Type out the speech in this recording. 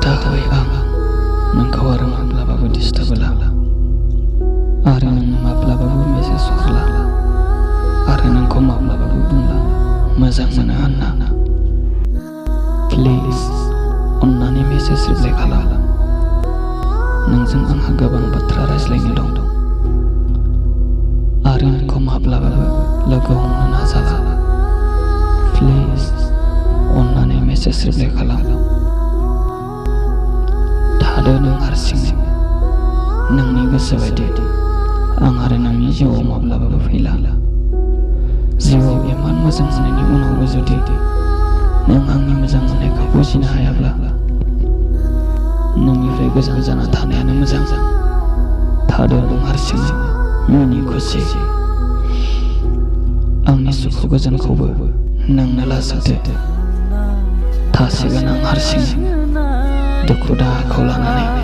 खोथा होबाय आं नोंखौ आरो माब्लाबाबो डिस्टार्ब होला आरो नों माब्लाबाबो मेसेज हरला आरो नोंखौ माब्लाबाबो बुंला मोजां मोनो होनना। प्लिज अन्नानै मेसेज रिप्लाइ खालाम। नोंजों आंहा गोबां बाथ्रा रायज्लायनो दं आरो नोंखौ माब्लाबाबो लोगो हमनो नाजाला। प्लिज अन्नानै मेसेज रिप्लाइ खालाम। थादो नों हारसिङै नोंनि गोसो बायदि। आं आरो नोंनि जिउआव माब्लाबाबो फैला। जिउआव इमान मोजां मोननायनि उनावबो जुदि नों आंनि मोजां मोननायखौ बुजिनो हायाब्ला नोंनिफ्राय गोजान जाना थानायानो मोजां। थादो नों हारसिङै मिनि खुसि। आंनि सुखु गोजोनखौबो नोंनो लाजोबदो। थासिगोन आं हारसिङै दुखु दाहाखौ लानानै।